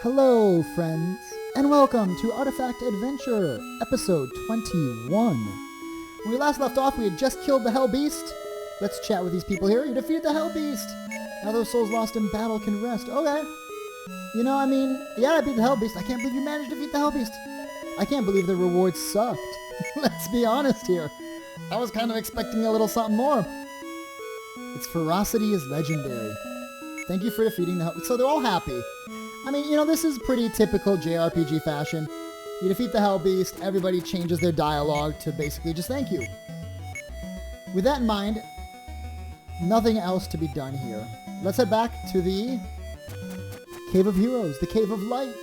Hello, friends, and welcome to Artifact Adventure, episode 21. When we last left off, we had just killed the Hell Beast. Let's chat with these people here. You defeated the Hell Beast. Now those souls lost in battle can rest. Okay. You know, I beat the Hell Beast. I can't believe you managed to defeat the Hell Beast. I can't believe the rewards sucked. Let's be honest here. I was kind of expecting a little something more. Its ferocity is legendary. Thank you for defeating the Hell Beast. So they're all happy. This is pretty typical JRPG fashion. You defeat the Hell Beast, everybody changes their dialogue to basically just thank you. With that in mind, nothing else to be done here. Let's head back to the Cave of Heroes, the Cave of Light.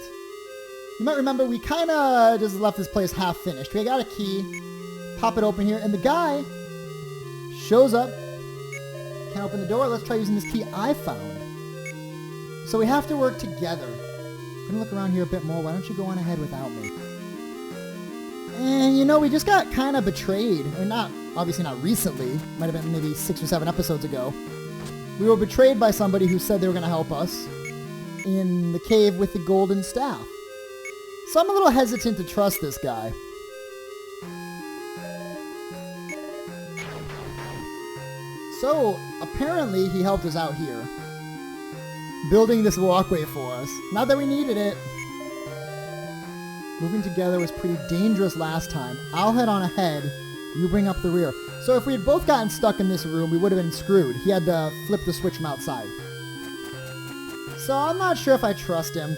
You might remember we kind of just left this place half finished. We got a key, pop it open here, and the guy shows up. Can't open the door. Let's try using this key I found. So we have to work together. I'm going to look around here a bit more. Why don't you go on ahead without me? And, we just got kind of betrayed. Obviously not recently. Might have been maybe 6 or 7 episodes ago. We were betrayed by somebody who said they were going to help us in the cave with the golden staff. So I'm a little hesitant to trust this guy. So, apparently he helped us out here, building this walkway for us. Not that we needed it. Moving together was pretty dangerous last time. I'll head on ahead. You bring up the rear. So if we had both gotten stuck in this room, we would have been screwed. He had to flip the switch from outside. So I'm not sure if I trust him.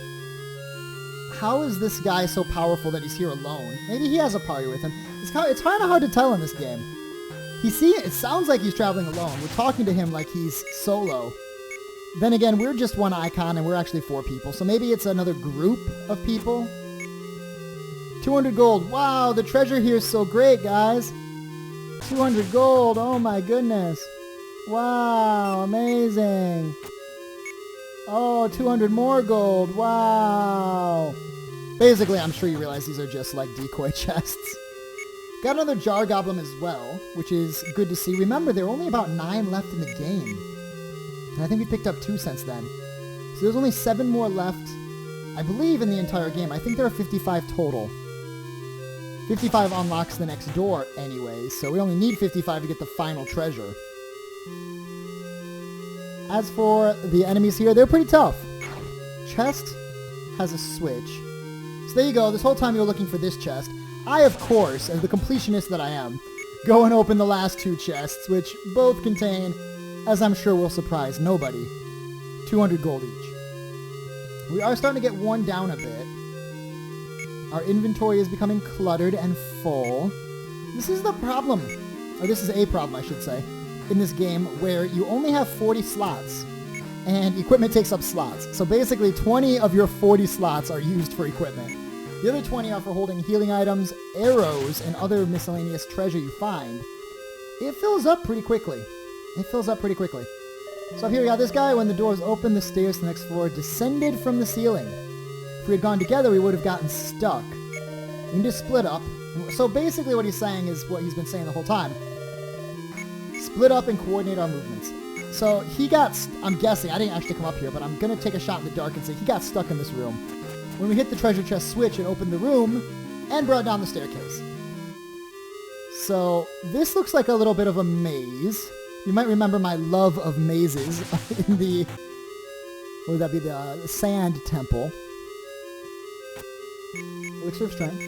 How is this guy so powerful that he's here alone? Maybe he has a party with him. It's kind of hard to tell in this game. It sounds like he's traveling alone. We're talking to him like he's solo. Then again, we're just one icon and we're actually 4 people. So maybe it's another group of people. 200 gold. Wow, the treasure here is so great, guys. 200 gold. Oh my goodness. Wow, amazing. Oh, 200 more gold. Wow. Basically, I'm sure you realize these are just like decoy chests. Got another jar goblin as well, which is good to see. Remember, there are only about 9 left in the game. And I think we picked up 2 since then. So there's only 7 more left, I believe, in the entire game. I think there are 55 total. 55 unlocks the next door anyways, so we only need 55 to get the final treasure. As for the enemies here, they're pretty tough. Chest has a switch. So there you go. This whole time you were looking for this chest. I, of course, as the completionist that I am, go and open the last 2 chests, which both contain, as I'm sure will surprise nobody, 200 gold each. We are starting to get worn down a bit. Our inventory is becoming cluttered and full. This is the problem, or this is a problem, I should say, in this game where you only have 40 slots, and equipment takes up slots. So basically 20 of your 40 slots are used for equipment. The other 20 are for holding healing items, arrows, and other miscellaneous treasure you find. It fills up pretty quickly. So up here we got this guy. When the doors open, the stairs to the next floor descended from the ceiling. If we had gone together, we would have gotten stuck. We need to split up. So basically what he's saying is what he's been saying the whole time. Split up and coordinate our movements. So he got, I'm guessing, I didn't actually come up here, but I'm going to take a shot in the dark and say he got stuck in this room. When we hit the treasure chest switch, it opened the room and brought down the staircase. So this looks like a little bit of a maze. You might remember my love of mazes in the, what would that be, the sand temple. Elixir of strength.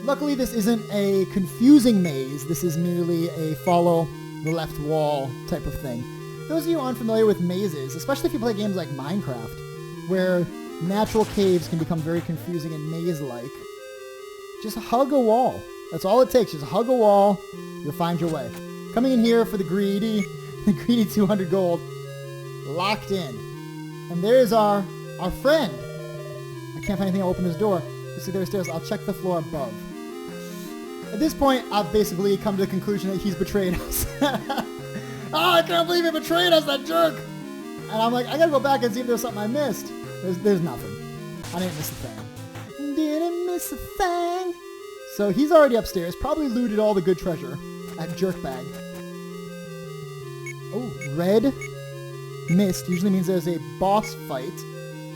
Luckily this isn't a confusing maze. This is merely a follow the left wall type of thing. Those of you unfamiliar with mazes, especially if you play games like Minecraft, where natural caves can become very confusing and maze-like, just hug a wall. That's all it takes. Just hug a wall. You'll find your way. Coming in here for the greedy 200 gold. Locked in. And there's our friend. I can't find anything. I'll open this door. You see there's stairs. I'll check the floor above. At this point, I've basically come to the conclusion that he's betrayed us. Oh, I can't believe he betrayed us, that jerk! And I'm like, I gotta go back and see if there's something I missed. There's nothing. I didn't miss a thing. Didn't miss a thing. So he's already upstairs. Probably looted all the good treasure at jerk bag. Oh, red mist usually means there's a boss fight.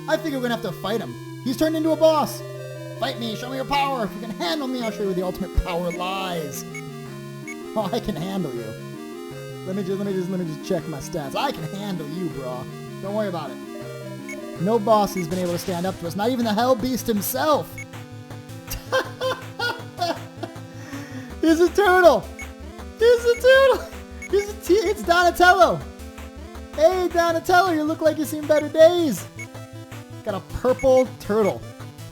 I think we're gonna have to fight him. He's turned into a boss. Fight me, show me your power. If you can handle me, I'll show you where the ultimate power lies. Oh, I can handle you. Let me just check my stats. I can handle you, bro. Don't worry about it. No boss has been able to stand up to us. Not even the Hell Beast himself. Here's a turtle. Here's a turtle. It's Donatello. Hey, Donatello, you look like you've seen better days. Got a purple turtle.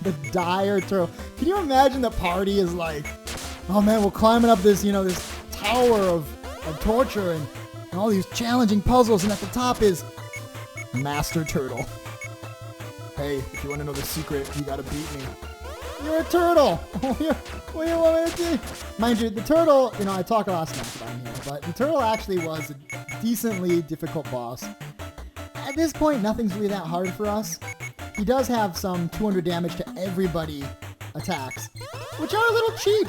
The dire turtle. Can you imagine the party is like, oh man, we're climbing up this, this tower of torture and all these challenging puzzles, and at the top is Master Turtle. Hey, if you want to know the secret, you gotta beat me. You're a turtle! What do you want me to do? Mind you, the turtle, I talk a lot of smack about him here, but the turtle actually was a decently difficult boss. At this point, nothing's really that hard for us. He does have some 200 damage to everybody attacks, which are a little cheap.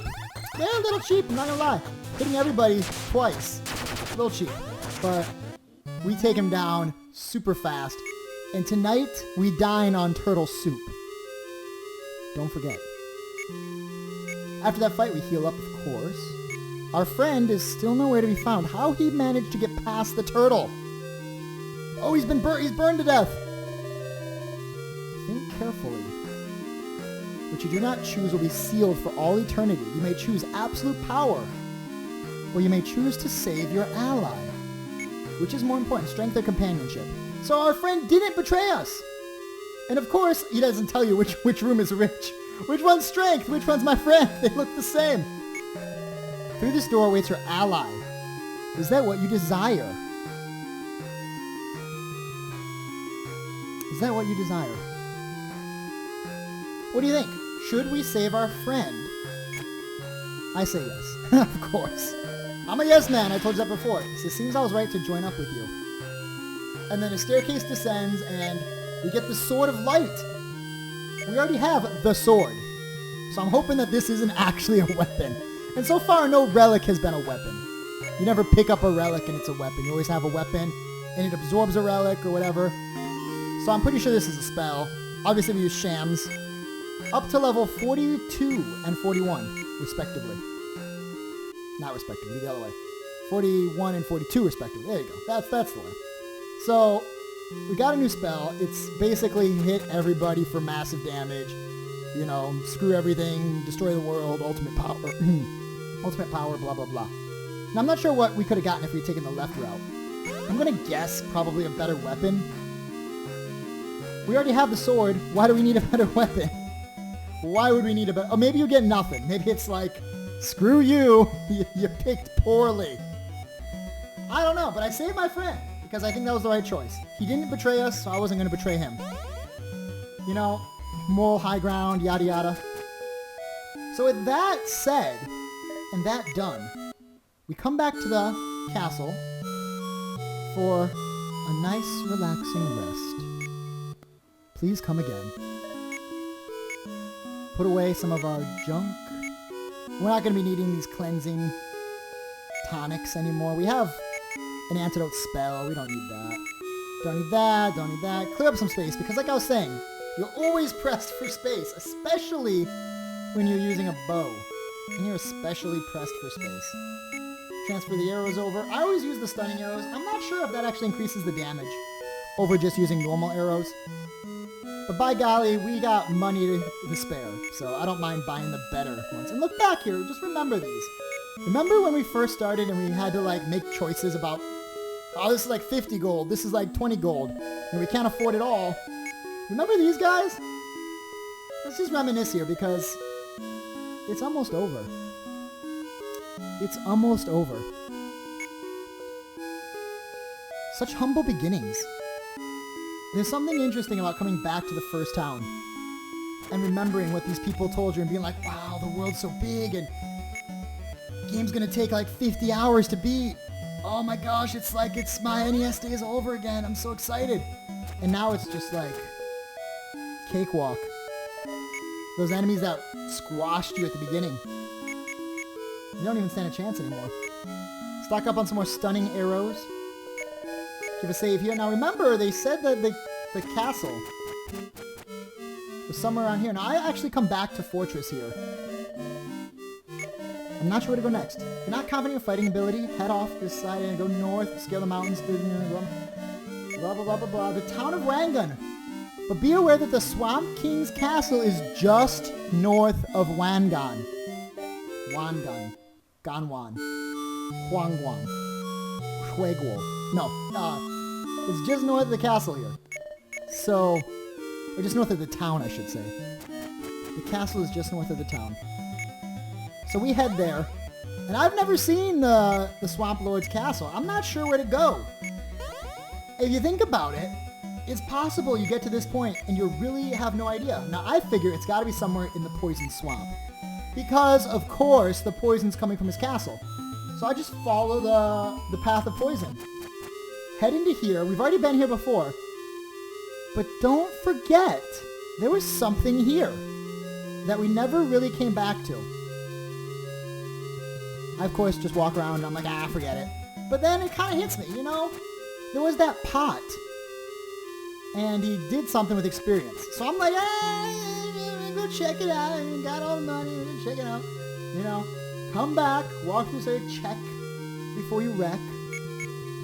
They're a little cheap, I'm not gonna lie. Hitting everybody twice, a little cheap. But we take him down super fast. And tonight, we dine on turtle soup. Don't forget. After that fight, we heal up, of course. Our friend is still nowhere to be found. How he managed to get past the turtle? Oh, he's burned to death. Think carefully. What you do not choose will be sealed for all eternity. You may choose absolute power, or you may choose to save your ally. Which is more important, strength or companionship? So our friend didn't betray us. And of course, he doesn't tell you which room is which. Which one's strength? Which one's my friend? They look the same. Through this door waits your ally. Is that what you desire? Is that what you desire? What do you think? Should we save our friend? I say yes. Of course. I'm a yes man. I told you that before. So it seems I was right to join up with you. And then a staircase descends and we get the Sword of Light. We already have the sword. So I'm hoping that this isn't actually a weapon. And so far, no relic has been a weapon. You never pick up a relic and it's a weapon. You always have a weapon and it absorbs a relic or whatever. So I'm pretty sure this is a spell. Obviously, we use shams. Up to level 42 and 41, respectively. Not respectively, the other way. 41 and 42, respectively. There you go. That's the way. So, we got a new spell. It's basically hit everybody for massive damage. Screw everything, destroy the world, ultimate power. Ultimate power, blah, blah, blah. Now, I'm not sure what we could have gotten if we'd taken the left route. I'm going to guess probably a better weapon. We already have the sword. Why do we need a better weapon? Why would we need a better... Oh, maybe you get nothing. Maybe it's like, screw you. You picked poorly. I don't know, but I saved my friend because I think that was the right choice. He didn't betray us, so I wasn't going to betray him. Moral high ground, yada yada. So with that said, and that done, we come back to the castle for a nice, relaxing rest. Please come again. Put away some of our junk. We're not going to be needing these cleansing tonics anymore. We have an antidote spell. We don't need that. Don't need that. Don't need that. Clear up some space because like I was saying, you're always pressed for space, especially when you're using a bow. And you're especially pressed for space. Transfer the arrows over. I always use the stunning arrows. I'm not sure if that actually increases the damage over just using normal arrows. But by golly, we got money to spare, so I don't mind buying the better ones. And look back here, just remember these. Remember when we first started and we had to make choices about, oh, this is like 50 gold, this is like 20 gold, and we can't afford it all. Remember these guys? Let's just reminisce here because it's almost over. It's almost over. Such humble beginnings. There's something interesting about coming back to the first town and remembering what these people told you and being like, wow, the world's so big and the game's gonna take like 50 hours to beat. Oh my gosh, it's like my NES days over again. I'm so excited. And now it's just like cakewalk. Those enemies that squashed you at the beginning, you don't even stand a chance anymore. Stock up on some more stunning arrows. Give a save here. Now remember, they said that the castle somewhere around here. Now, I actually come back to Fortress here. I'm not sure where to go next. If you're not confident in your fighting ability, head off this side and go north, scale the mountains, blah, blah, blah, blah, blah. The town of Wangan. But be aware that the Swamp King's castle is just north of Wangan. Wangan. Ganwan. Huangguan. Hueguo. No, it's just north of the castle here. So, or just north of the town, I should say. The castle is just north of the town. So we head there. And I've never seen the Swamp Lord's castle. I'm not sure where to go. If you think about it, it's possible you get to this point and you really have no idea. Now, I figure it's got to be somewhere in the poison swamp. Because, of course, the poison's coming from his castle. So I just follow the path of poison. Head into here. We've already been here before. But don't forget, there was something here that we never really came back to. I, of course, just walk around and I'm like, forget it. But then it kind of hits me, you know? There was that pot. And he did something with experience. So I'm like, go check it out. I got all the money. Go check it out. You know, come back, walk through, say, check before you wreck.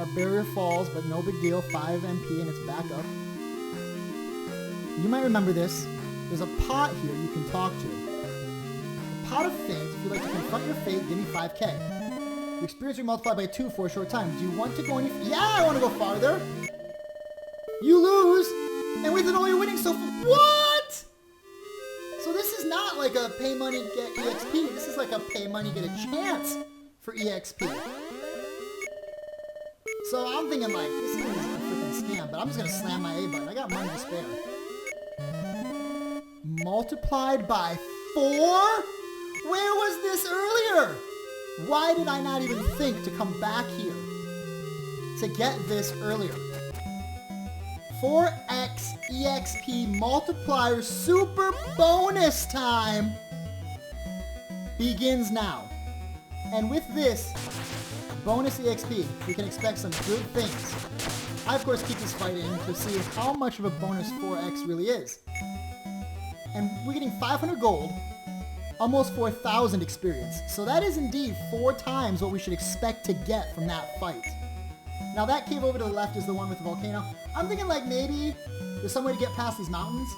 Our barrier falls, but no big deal. 5 MP and it's back up. You might remember this. There's a pot here you can talk to. A pot of fate. If you'd like to confront your fate, give me 5k. Your experience will be multiplied by 2 for a short time. Do you want to go any... Yeah, I want to go farther. You lose, and with it all you're winning so what? So this is not like a pay money, get EXP. This is like a pay money, get a chance for EXP. So I'm thinking like, this is a freaking scam, but I'm just going to slam my A button. I got money to spare. Multiplied by 4? Where was this earlier? Why did I not even think to come back here to get this earlier? 4x EXP multiplier super bonus time begins now. And with this bonus EXP, we can expect some good things. I, of course, keep this fight in to see how much of a bonus 4x really is. And we're getting 500 gold, almost 4,000 experience. So that is indeed 4 times what we should expect to get from that fight. Now that cave over to the left is the one with the volcano. I'm thinking like maybe there's some way to get past these mountains.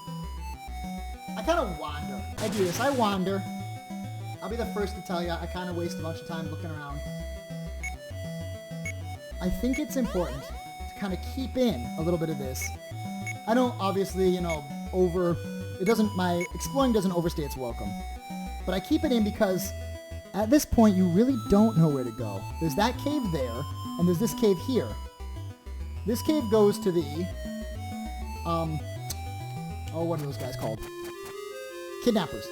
I kind of wander. I do this. I wander. I'll be the first to tell you, I kind of waste a bunch of time looking around. I think it's important to kind of keep in a little bit of this. I don't obviously, you know, my exploring doesn't overstay its welcome. But I keep it in because at this point you really don't know where to go. There's that cave there. And there's this cave here. This cave goes to the, what are those guys called? Kidnappers.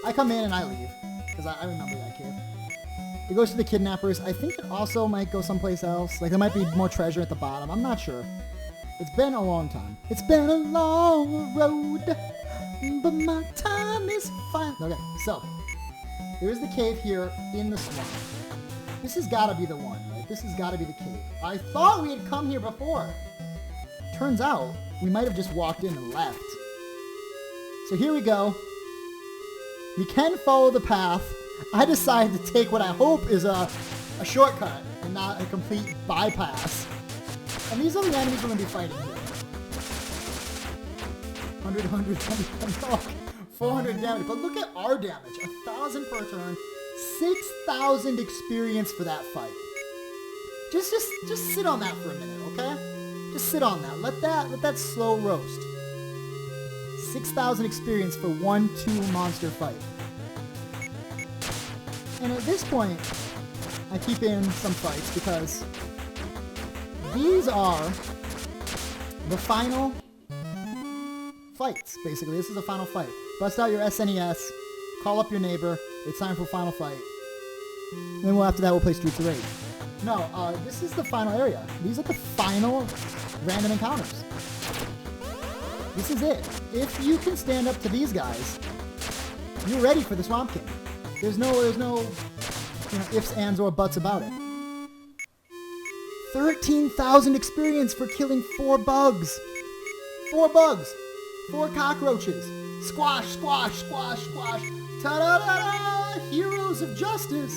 I come in and I leave, because I remember that cave. It goes to the kidnappers. I think it also might go someplace else. Like, there might be more treasure at the bottom. I'm not sure. It's been a long time. It's been a long road, but my time is fine. Okay, so, there's the cave here in the swamp. This has got to be the one, right? This has got to be the cave. I thought we had come here before. Turns out, we might have just walked in and left. So here we go. We can follow the path. I decided to take what I hope is a shortcut and not a complete bypass. And these are the enemies we're going to be fighting here. 100, 400 damage. But look at our damage. 1,000 per turn. 6,000 experience for that fight. Just sit on that for a minute, okay? Just sit on that. Let that slow roast. 6,000 experience for 1-2 monster fight. And at this point, I keep in some fights because these are the final fights, basically. This is the final fight. Bust out your SNES, call up your neighbor, it's time for final fight. And then after that, we'll play Streets of Rage. No, this is the final area. These are the final random encounters. This is it. If you can stand up to these guys, you're ready for the Swamp King. There's no ifs, ands, or buts about it. 13,000 experience for killing 4 bugs. 4 bugs. 4 cockroaches. Squash, squash, squash, squash. Ta-da-da-da! Heroes of justice.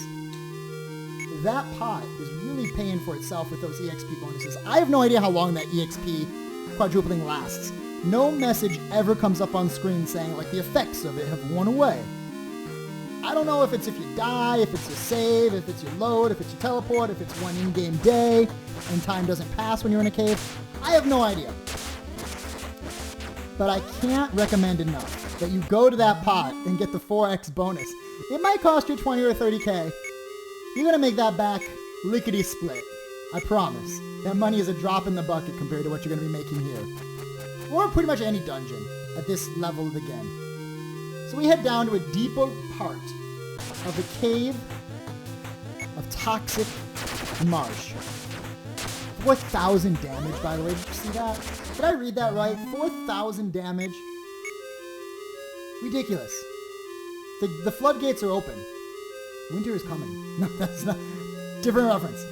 That pot is really paying for itself with those EXP bonuses. I have no idea how long that EXP quadrupling lasts. No message ever comes up on screen saying, like, the effects of it have worn away. I don't know if it's if you die, if it's your save, if it's your load, if it's your teleport, if it's one in-game day, and time doesn't pass when you're in a cave. I have no idea. But I can't recommend enough that you go to that pot and get the 4x bonus. It might cost you 20 or 30k. You're going to make that back lickety-split. I promise. That money is a drop in the bucket compared to what you're going to be making here. Or pretty much any dungeon at this level of the game. So we head down to a deeper part of the cave of toxic marsh. 4,000 damage, by the way. Did you see that? Did I read that right? 4,000 damage. Ridiculous. The floodgates are open. Winter is coming. No, that's not. Different reference.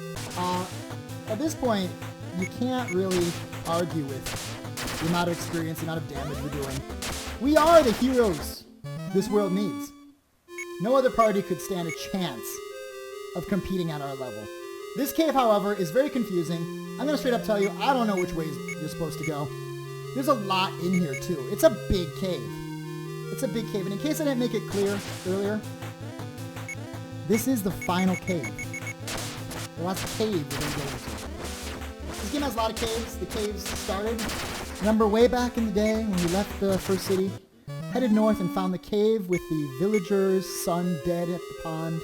At this point, you can't really argue with the amount of experience, the amount of damage we're doing. We are the heroes this world needs. No other party could stand a chance of competing at our level. This cave, however, is very confusing. I'm going to straight up tell you, I don't know which way you're supposed to go. There's a lot in here, too. It's a big cave. It's a big cave. And in case I didn't make it clear earlier, this is the final cave. The last cave we're going to go into. This game has a lot of caves. The caves started, remember, way back in the day when we left the first city? Headed north and found the cave with the villager's son dead at the pond.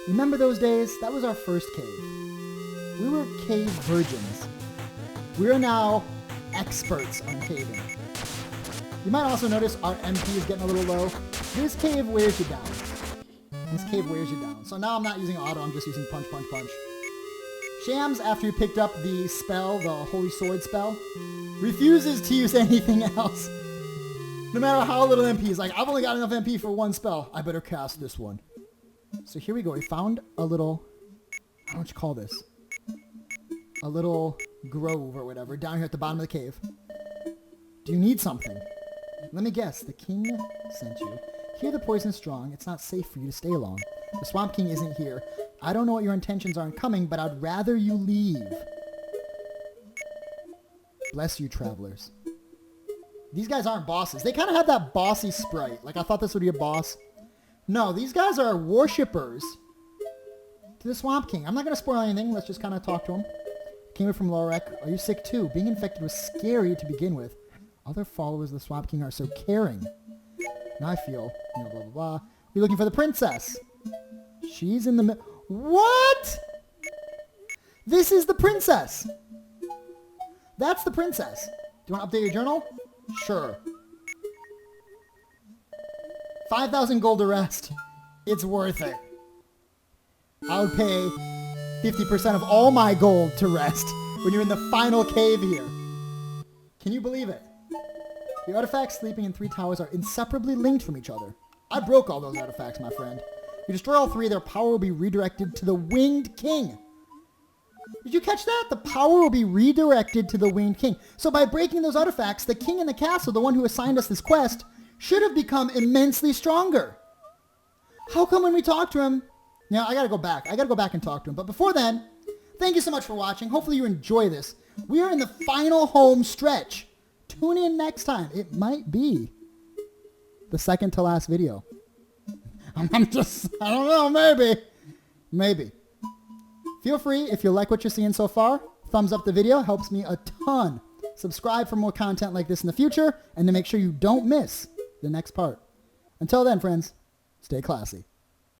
Remember those days? That was our first cave. We were cave virgins. We are now experts on caving. You might also notice our MP is getting a little low. This cave wears you down. This cave wears you down. So now I'm not using auto, I'm just using punch, punch, punch. Shams, after you picked up the spell, the Holy Sword spell, refuses to use anything else. No matter how little MP, he's like, I've only got enough MP for one spell. I better cast this one. So here we go. We found a little, I don't know what you call this. A little grove or whatever down here at the bottom of the cave. Do you need something? Let me guess. The king sent you. Here the poison's strong. It's not safe for you to stay long. The Swamp King isn't here. I don't know what your intentions are in coming, but I'd rather you leave. Bless you, travelers. These guys aren't bosses. They kind of have that bossy sprite. Like, I thought this would be a boss. No, these guys are worshippers to the Swamp King. I'm not going to spoil anything. Let's just kind of talk to him. Came in from Lorek. Are you sick too? Being infected was scary to begin with. Other followers of the Swamp King are so caring. Now I feel, blah, blah, blah. We're looking for the princess. She's in the middle. What? This is the princess. That's the princess. Do you want to update your journal? Sure. 5,000 gold to rest. It's worth it. I would pay 50% of all my gold to rest when you're in the final cave here. Can you believe it? The artifacts sleeping in 3 towers are inseparably linked from each other. I broke all those artifacts, my friend. You destroy all 3, their power will be redirected to the Winged King. Did you catch that? The power will be redirected to the Winged King. So by breaking those artifacts, the king in the castle, the one who assigned us this quest, should have become immensely stronger. How come when we talk to him... Now, I gotta go back. I gotta go back and talk to him. But before then, thank you so much for watching. Hopefully you enjoy this. We are in the final home stretch. Tune in next time. It might be the second to last video. I don't know, maybe. Maybe. Feel free, if you like what you're seeing so far, thumbs up the video, helps me a ton. Subscribe for more content like this in the future, and to make sure you don't miss the next part. Until then, friends, stay classy.